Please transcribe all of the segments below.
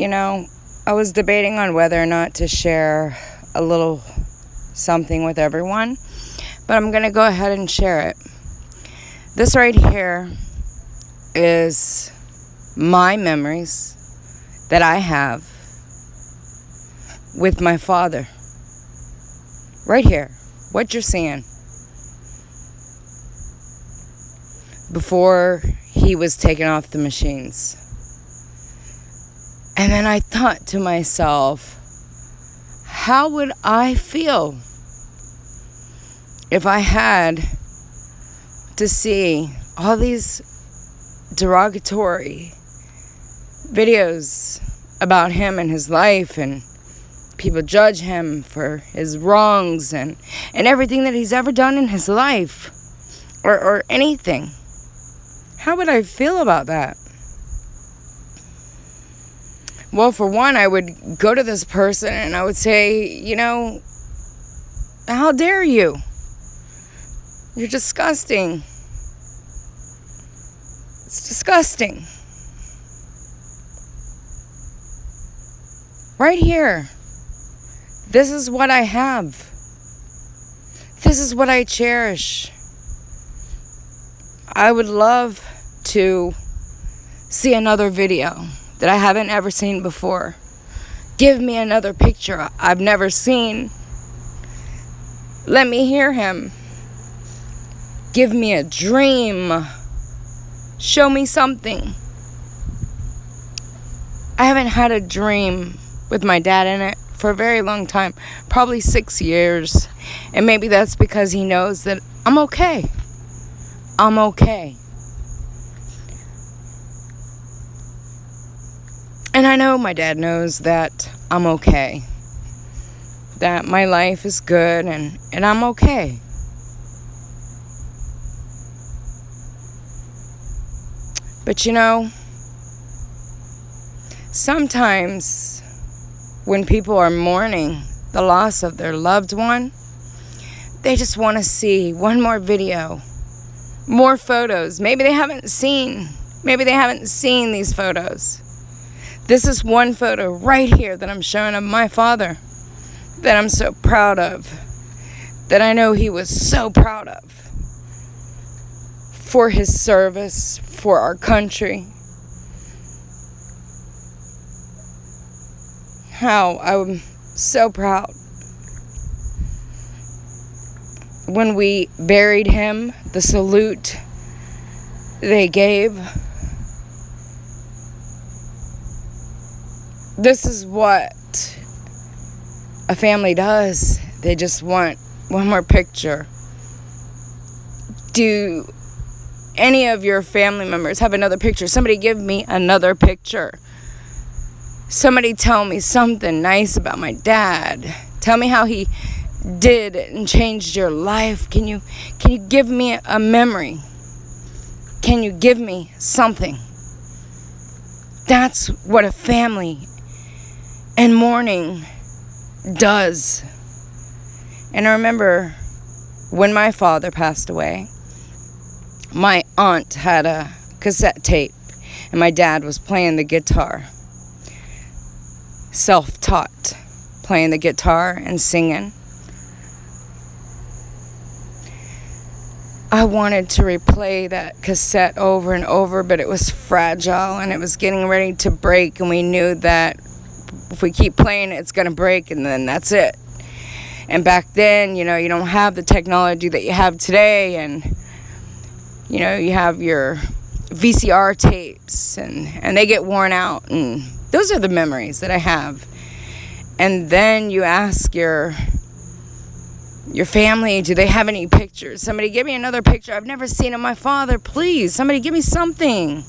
I was debating on whether or not to share a little something with everyone, but I'm going to go ahead and share it. This right here is my memories that I have with my father. Right here, what you're seeing. Before he was taken off the machines. And then I thought to myself, how would I feel if I had to see all these derogatory videos about him and his life, and people judge him for his wrongs and everything that he's ever done in his life, or anything? How would I feel about that? Well, for one, I would go to this person and I would say, how dare you? You're disgusting. It's disgusting. Right here. This is what I have. This is what I cherish. I would love to see another video that I haven't ever seen before. Give me another picture I've never seen. Let me hear him. Give me a dream. Show me something. I haven't had a dream with my dad in it for a very long time. Probably 6 years. And maybe that's because he knows that I'm okay. I'm okay. And I know my dad knows that I'm okay. That my life is good and I'm okay. But sometimes when people are mourning the loss of their loved one, they just want to see one more video, more photos. Maybe they haven't seen these photos. This is one photo right here that I'm showing of my father that I'm so proud of, that I know he was so proud of for his service, for our country. How I'm so proud. When we buried him, the salute they gave. This is what a family does. They just want one more picture. Do any of your family members have another picture? Somebody give me another picture. Somebody tell me something nice about my dad. Tell me how he did and changed your life. Can you give me a memory? Can you give me something? That's what a family and mourning does. And I remember when my father passed away, my aunt had a cassette tape and my dad was playing the guitar, self-taught, playing the guitar and singing. I wanted to replay that cassette over and over, but it was fragile and it was getting ready to break, and we knew that if we keep playing it, it's going to break, and then that's it. And back then, you don't have the technology that you have today, and you have your VCR tapes, and they get worn out, and those are the memories that I have. And then you ask your family, do they have any pictures? Somebody give me another picture I've never seen of my father, please. Somebody give me something.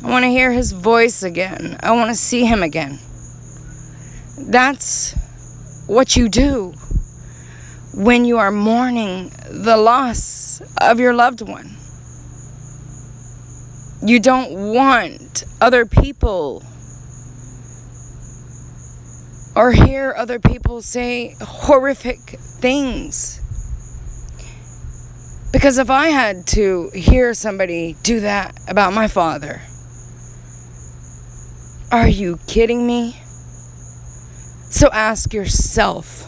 I want to hear his voice again. I want to see him again. That's what you do when you are mourning the loss of your loved one. You don't want other people or hear other people say horrific things. Because if I had to hear somebody do that about my father, Are you kidding me? So ask yourself,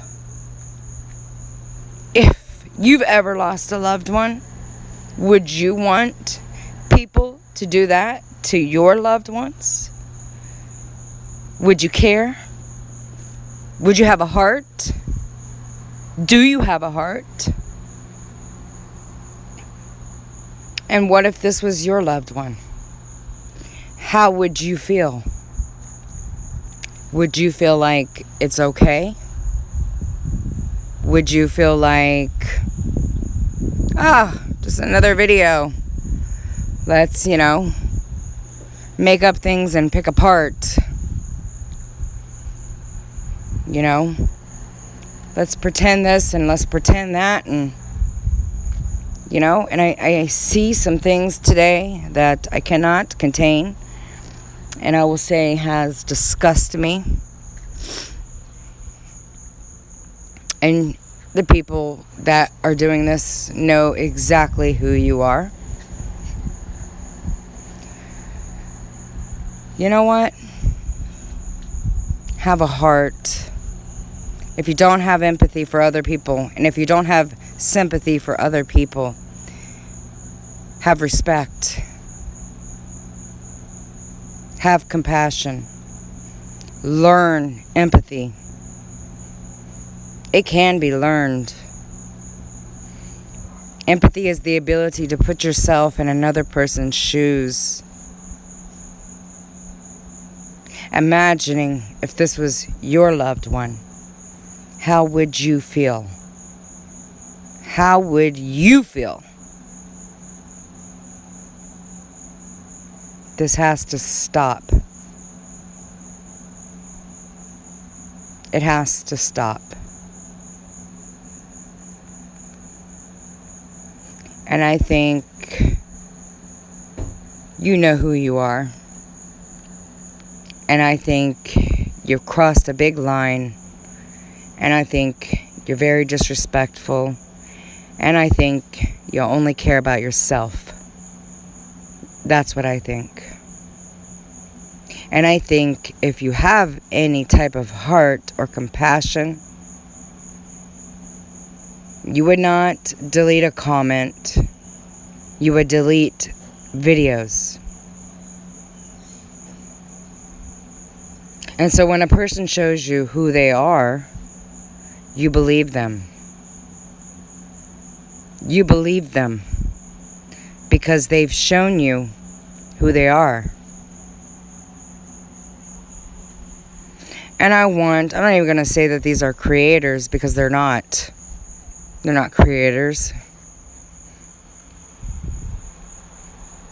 if you've ever lost a loved one, would you want people to do that to your loved ones? Would you care? Would you have a heart? Do you have a heart? And what if this was your loved one? How would you feel? Would you feel like it's okay? Would you feel like, just another video. Let's, make up things and pick apart. Let's pretend this and let's pretend that. And I see some things today that I cannot contain. And I will say has disgusted me. And the people that are doing this know exactly who you are. You know what? Have a heart. If you don't have empathy for other people, and if you don't have sympathy for other people, have respect. Have compassion. Learn empathy. It can be learned. Empathy is the ability to put yourself in another person's shoes. Imagining if this was your loved one, how would you feel? How would you feel? This has to stop. It has to stop. And I think you know who you are. And I think you've crossed a big line. And I think you're very disrespectful. And I think you only care about yourself. That's what I think. And I think if you have any type of heart or compassion, you would not delete a comment. You would delete videos. And so when a person shows you who they are, you believe them. You believe them because they've shown you who they are. And I'm not even going to say that these are creators because they're not. They're not creators.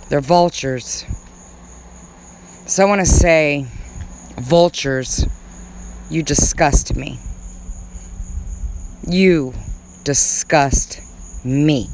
They're vultures. So I want to say, vultures, you disgust me. You disgust me.